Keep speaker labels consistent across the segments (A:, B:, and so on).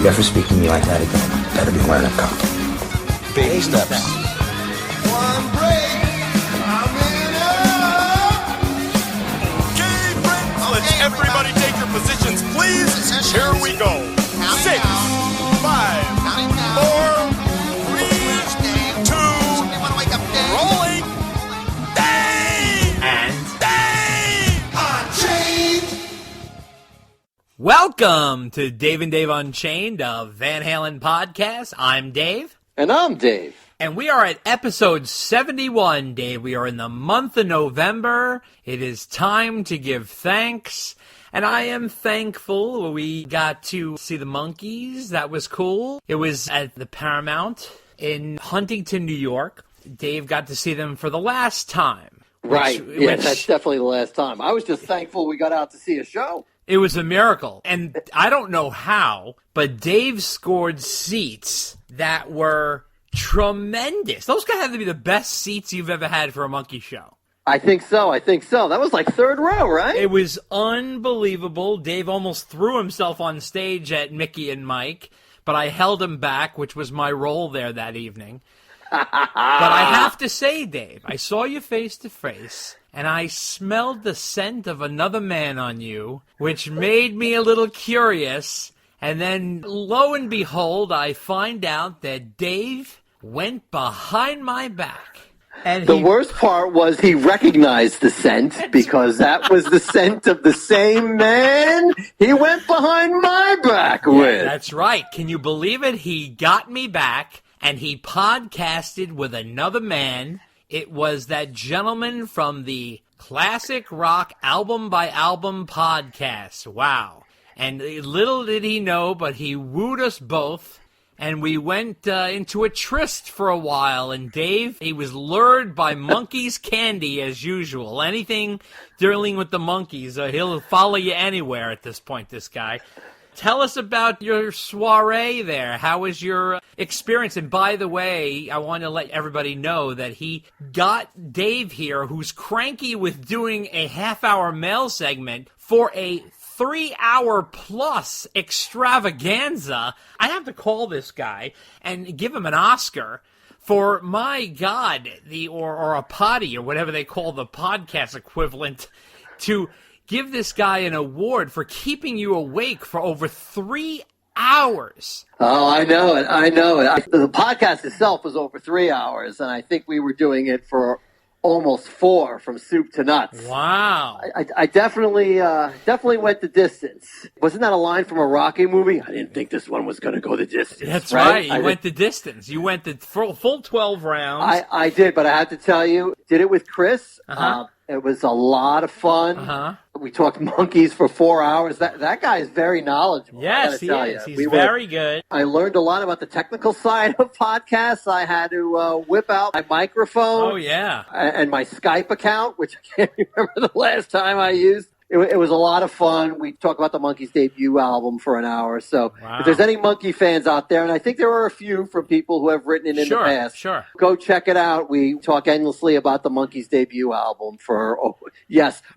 A: you ever speak to me like that again, you better be wearing a cup.
B: Baby steps.
C: One break, I'm in
B: Okay, friends, let's everybody take your positions, please. Here we go. 6, 5, 4, 3, 2, rolling. Dave!
D: And
B: Dave!
C: Unchained.
D: welcome to Dave and Dave Unchained, a Van Halen podcast. I'm Dave.
E: And I'm Dave.
D: And we are at episode 71, Dave. We are in the month of November. It is time to give thanks. And I am thankful we got to see the Monkees. That was cool. It was at the Paramount in Huntington, New York. Dave got to see them for the last time.
E: Right. Yeah, that's definitely the last time. I was just thankful we got out to see a show.
D: It was a miracle. And I don't know how, but Dave scored seats that were tremendous. Those guys have to be the best seats you've ever had for a Monkey show.
E: I think so. That was like third row, right?
D: It was unbelievable. Dave almost threw himself on stage at Mickey and Mike, but I held him back, which was my role there that evening. But I have to say, Dave, I saw you face to face, and I smelled the scent of another man on you, which made me a little curious. And then, lo and behold, I find out that Dave went behind my back. And
E: The worst part was he recognized the scent because that was the scent of the same man he went behind my back with.
D: That's right. Can you believe it? He got me back, and he podcasted with another man. It was that gentleman from the Classic Rock Album by Album podcast. Wow. And little did he know, but he wooed us both. And we went into a tryst for a while. And Dave, he was lured by Monkees candy as usual. Anything dealing with the Monkees, he'll follow you anywhere at this point, this guy. Tell us about your soiree there. How was your experience? And by the way, I want to let everybody know that he got Dave here, who's cranky with doing a half-hour mail segment, for a 3-hour plus extravaganza. I have to call this guy and give him an Oscar for, my God, or a potty, or whatever they call the podcast equivalent, to give this guy an award for keeping you awake for over 3 hours.
E: Oh, I know it. The podcast itself was over 3 hours, and I think we were doing it for almost 4 from soup to nuts.
D: Wow.
E: I definitely went the distance. Wasn't that a line from a Rocky movie? I didn't think this one was going to go the distance.
D: That's right. You went the distance. You went the full 12 rounds.
E: I did, but I have to tell you, did it with Chris.
D: Uh-huh.
E: It was a lot of fun.
D: Uh-huh.
E: We talked Monkees for 4 hours. That guy is very knowledgeable.
D: Yes, he is. He's very good.
E: I learned a lot about the technical side of podcasts. I had to whip out my microphone.
D: Oh, yeah.
E: And my Skype account, which I can't remember the last time I used. It was a lot of fun. We talked about the Monkees' debut album for an hour. So if there's any Monkey fans out there, and I think there are a few from people who have written it in the past, go check it out. We talk endlessly about the Monkees' debut album for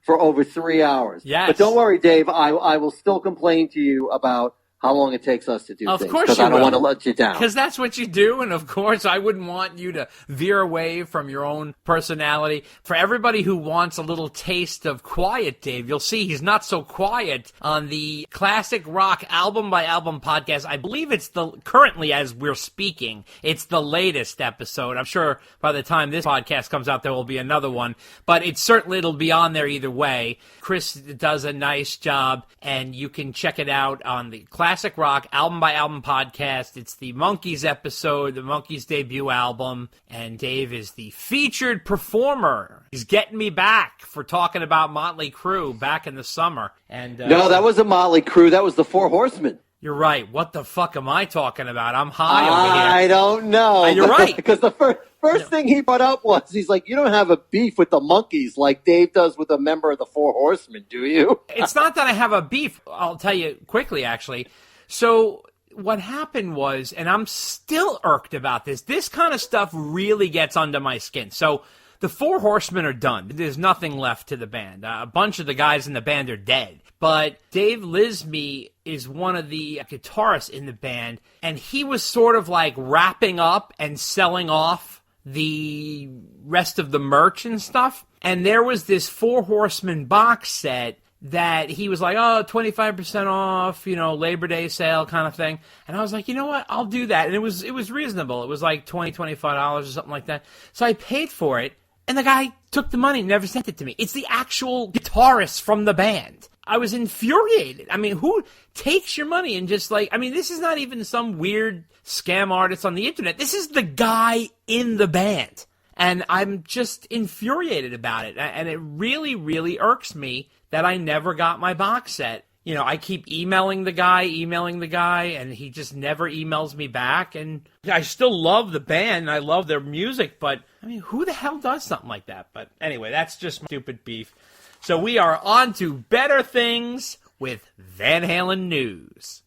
E: over 3 hours.
D: Yes.
E: But don't worry, Dave. I will still complain to you about how long it takes us to do things.
D: Of course
E: because
D: you
E: I don't
D: will.
E: want to let you down.
D: Because that's what you do, and of course I wouldn't want you to veer away from your own personality. For everybody who wants a little taste of quiet Dave, you'll see he's not so quiet on the Classic Rock Album by Album podcast. I believe it's currently, as we're speaking, it's the latest episode. I'm sure by the time this podcast comes out there will be another one, but it'll be on there either way. Chris does a nice job, and you can check it out on the Classic Rock Album by Album podcast. It's the Monkees episode, the Monkees debut album, and Dave is the featured performer. He's getting me back for talking about Motley Crue back in the summer. And
E: no, that was a Motley Crue. That was the Four Horsemen.
D: You're right. What the fuck am I talking about? I'm high over here.
E: I don't know.
D: You're right.
E: Because the first thing he brought up was, he's like, you don't have a beef with the Monkees like Dave does with a member of the Four Horsemen, do you?
D: It's not that I have a beef. I'll tell you quickly, actually. So what happened was, and I'm still irked about this kind of stuff really gets under my skin. So the Four Horsemen are done. There's nothing left to the band. A bunch of the guys in the band are dead. but Dave Lisme is one of the guitarists in the band, and he was sort of like wrapping up and selling off the rest of the merch and stuff. And there was this Four Horsemen box set that he was like, 25% off, Labor Day sale kind of thing. And I was like, you know what, I'll do that. And it was reasonable. It was like $25 or something like that. So I paid for it, and the guy took the money and never sent it to me. It's the actual guitarist from the band. I was infuriated. I mean, who takes your money and just this is not even some weird scam artist on the internet. This is the guy in the band. And I'm just infuriated about it. And it really, really irks me that I never got my box set. I keep emailing the guy, and he just never emails me back. And I still love the band, and I love their music, but, who the hell does something like that? But anyway, that's just stupid beef. So we are on to better things with Van Halen news.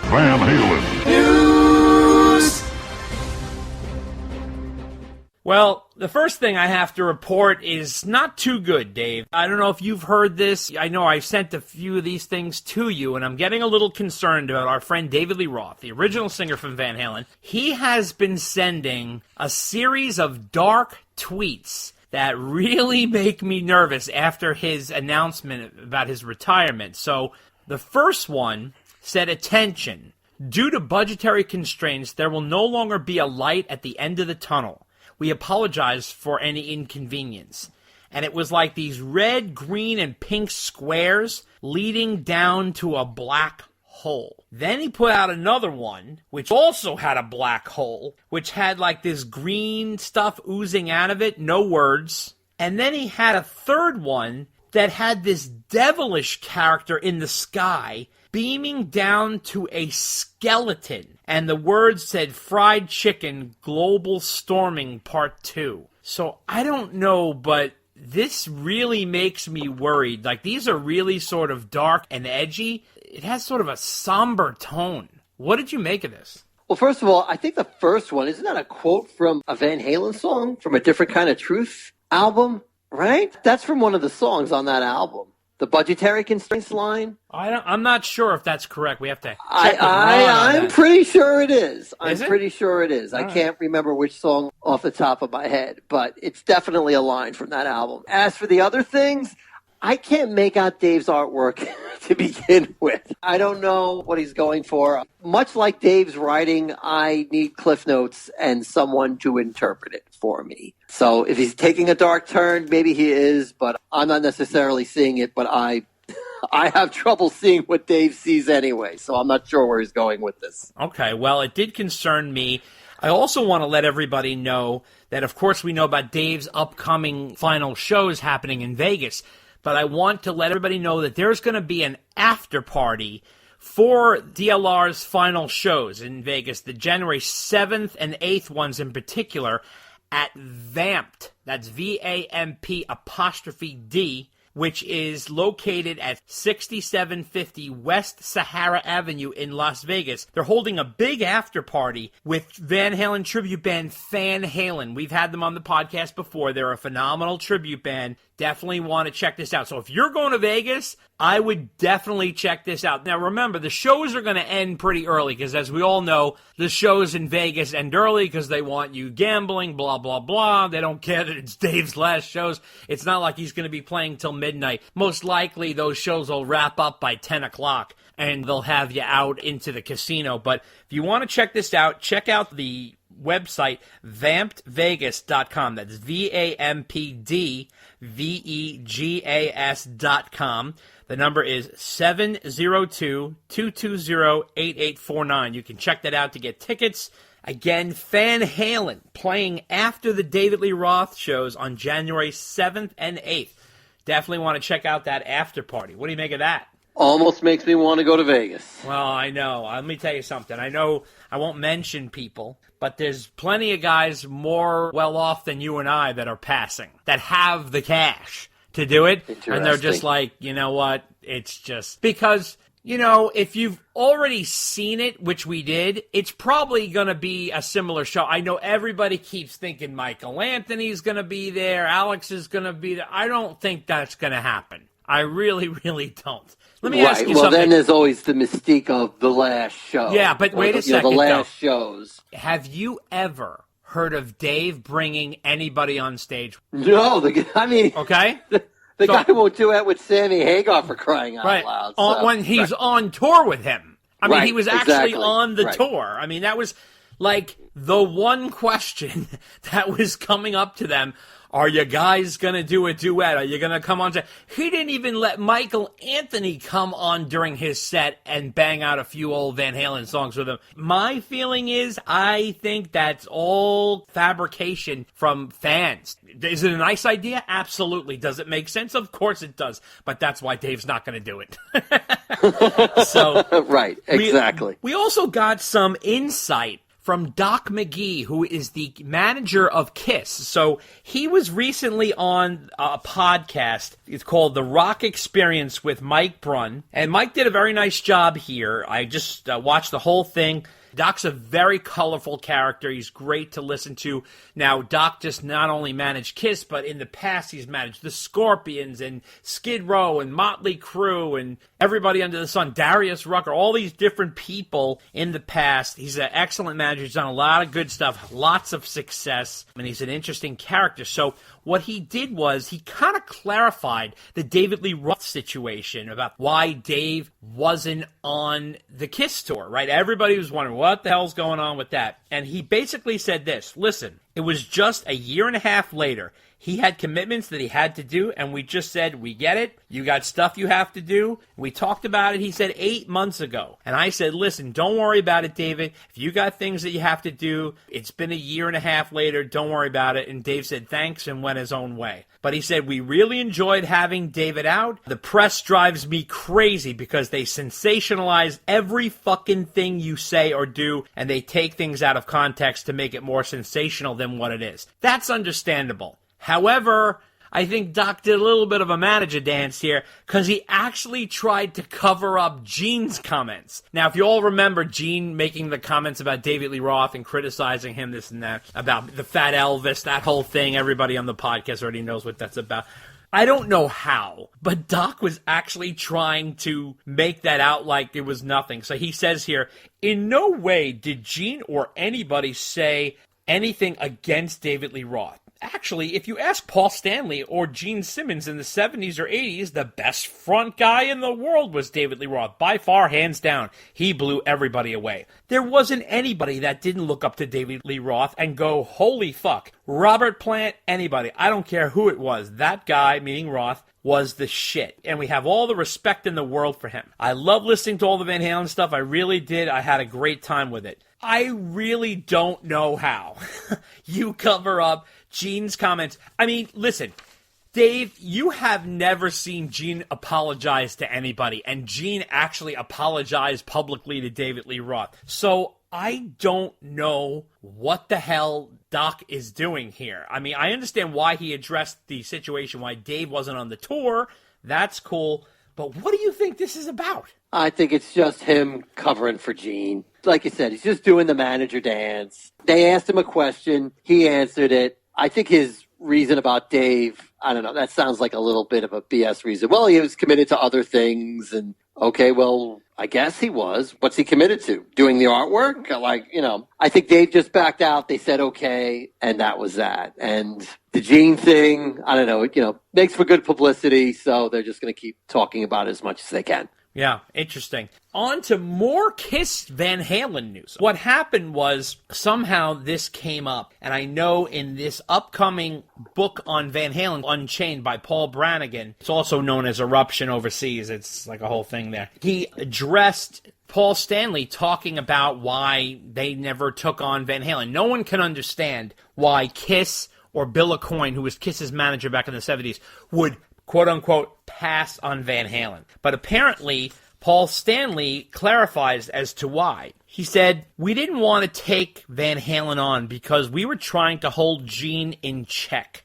F: Van Halen
C: News.
D: Well, the first thing I have to report is not too good, Dave. I don't know if you've heard this. I know I sent a few of these things to you, and I'm getting a little concerned about our friend David Lee Roth, the original singer from Van Halen. He has been sending a series of dark tweets that really make me nervous after his announcement about his retirement. So the first one said, "Attention. Due to budgetary constraints, there will no longer be a light at the end of the tunnel. We apologize for any inconvenience." And it was like these red, green, and pink squares leading down to a black hole. Then he put out another one, which also had a black hole, which had like this green stuff oozing out of it, no words. And then he had a third one that had this devilish character in the sky beaming down to a skeleton. And the words said, "Fried Chicken, Global Storming Part 2. So I don't know, but this really makes me worried. Like, these are really sort of dark and edgy. It has sort of a somber tone. What did you make of this?
E: Well, first of all, I think the first one, isn't that a quote from a Van Halen song from a Different Kind of Truth album, right? That's from one of the songs on that album. The budgetary constraints line.
D: I'm not sure if that's correct. We have to check
E: I'm pretty sure it is. I'm
D: Is it?
E: pretty sure it is. I can't remember which song off the top of my head, but it's definitely a line from that album. As for the other things, I can't make out Dave's artwork to begin with. I don't know what he's going for. Much like Dave's writing, I need cliff notes and someone to interpret it for me. So if he's taking a dark turn, maybe he is, but I'm not necessarily seeing it, but I have trouble seeing what Dave sees anyway, so I'm not sure where he's going with this.
D: Okay, well, it did concern me. I also want to let everybody know that, of course, we know about Dave's upcoming final shows happening in Vegas, but I want to let everybody know that there's going to be an after party for DLR's final shows in Vegas, the January 7th and 8th ones in particular, at Vamped. That's VAMP''D, which is located at 6750 West Sahara Avenue in Las Vegas. They're holding a big after party with Van Halen tribute band Van Halen. We've had them on the podcast before. They're a phenomenal tribute band. Definitely want to check this out. So if you're going to Vegas, I would definitely check this out. Now remember, the shows are going to end pretty early because, as we all know, the shows in Vegas end early because they want you gambling, blah, blah, blah. They don't care that it's Dave's last shows. It's not like he's going to be playing till midnight. Most likely those shows will wrap up by 10 o'clock and they'll have you out into the casino. But if you want to check this out, check out the website vampedvegas.com. That's VAMPDVEGAS.com. The number is 702-220-8849. You can check that out to get tickets. Again, Van Halen playing after the David Lee Roth shows on January 7th and 8th. Definitely want to check out that after party. What do you make of that?
E: Almost makes me want to go to Vegas.
D: Well, I know. Let me tell you something. I know I won't mention people, but there's plenty of guys more well off than you and I that are passing, that have the cash to do it. And they're just like, you know what? It's just because You know, if you've already seen it, which we did, it's probably going to be a similar show. I know everybody keeps thinking Michael Anthony's going to be there, Alex is going to be there. I don't think that's going to happen. I really, really don't. Let me ask you something.
E: Well, then there's always the mystique of the last show.
D: Yeah, but wait a second,
E: the last shows.
D: Have you ever heard of Dave bringing anybody on stage?
E: No,
D: okay?
E: The guy won't do it with Sammy Hagar for crying out loud. So.
D: When he's on tour with him. I mean, he was actually on the tour. I mean, that was like the one question that was coming up to them. Are you guys going to do a duet? Are you going to come on? He didn't even let Michael Anthony come on during his set and bang out a few old Van Halen songs with him. My feeling is I think that's all fabrication from fans. Is it a nice idea? Absolutely. Does it make sense? Of course it does. But that's why Dave's not going to do it.
E: Right, exactly.
D: We also got some insight from Doc McGee, who is the manager of KISS. So he was recently on a podcast. It's called The Rock Experience with Mike Brunn. And Mike did a very nice job here. I just watched the whole thing. Doc's a very colorful character. He's great to listen to. Now, Doc just not only managed KISS, but in the past he's managed the Scorpions and Skid Row and Motley Crue and everybody under the sun, Darius Rucker, all these different people in the past. He's an excellent manager. He's done a lot of good stuff, lots of success, and he's an interesting character. So what he did was he kind of clarified the David Lee Roth situation about why Dave wasn't on the KISS tour, right? Everybody was wondering, what the hell's going on with that? And he basically said this, listen, it was just a year and a half later. He had commitments that he had to do, and we just said, we get it. You got stuff you have to do. We talked about it, he said, 8 months ago. And I said, listen, don't worry about it, David. If you got things that you have to do, it's been a year and a half later, don't worry about it. And Dave said, thanks, and went his own way. But he said, we really enjoyed having David out. The press drives me crazy because they sensationalize every fucking thing you say or do, and they take things out of context to make it more sensational than what it is. That's understandable. However, I think Doc did a little bit of a manager dance here because he actually tried to cover up Gene's comments. Now, if you all remember Gene making the comments about David Lee Roth and criticizing him, this and that, about the Fat Elvis, that whole thing, everybody on the podcast already knows what that's about. I don't know how, but Doc was actually trying to make that out like it was nothing. So he says here, in no way did Gene or anybody say anything against David Lee Roth. Actually, if you ask Paul Stanley or Gene Simmons in the 70s or 80s, the best front guy in the world was David Lee Roth. By far, hands down, he blew everybody away. There wasn't anybody that didn't look up to David Lee Roth and go, holy fuck. Robert Plant, anybody. I don't care who it was. That guy, meaning Roth, was the shit. And we have all the respect in the world for him. I love listening to all the Van Halen stuff. I really did. I had a great time with it. I really don't know how you cover up Gene's comments. I mean, listen, Dave, you have never seen Gene apologize to anybody, and Gene actually apologized publicly to David Lee Roth. So I don't know what the hell Doc is doing here. I mean, I understand why he addressed the situation, why Dave wasn't on the tour. That's cool. But what do you think this is about?
E: I think it's just him covering for Gene. Like you said, he's just doing the manager dance. They asked him a question. He answered it. I think his reason about Dave, I don't know, that sounds like a little bit of a BS reason. Well, he was committed to other things, and okay, well, I guess he was. What's he committed to? Doing the artwork? Like, you know, I think Dave just backed out. They said okay, and that was that. And the Gene thing, I don't know, it, makes for good publicity, so they're just going to keep talking about it as much as they can.
D: Yeah, interesting. On to more KISS Van Halen news. What happened was somehow this came up, and I know in this upcoming book on Van Halen, Unchained by Paul Brannigan, it's also known as Eruption Overseas. It's like a whole thing there. He addressed Paul Stanley talking about why they never took on Van Halen. No one can understand why KISS or Bill Aucoin, who was KISS's manager back in the 70s, would quote-unquote, pass on Van Halen. But apparently, Paul Stanley clarifies as to why. He said, we didn't want to take Van Halen on because we were trying to hold Gene in check.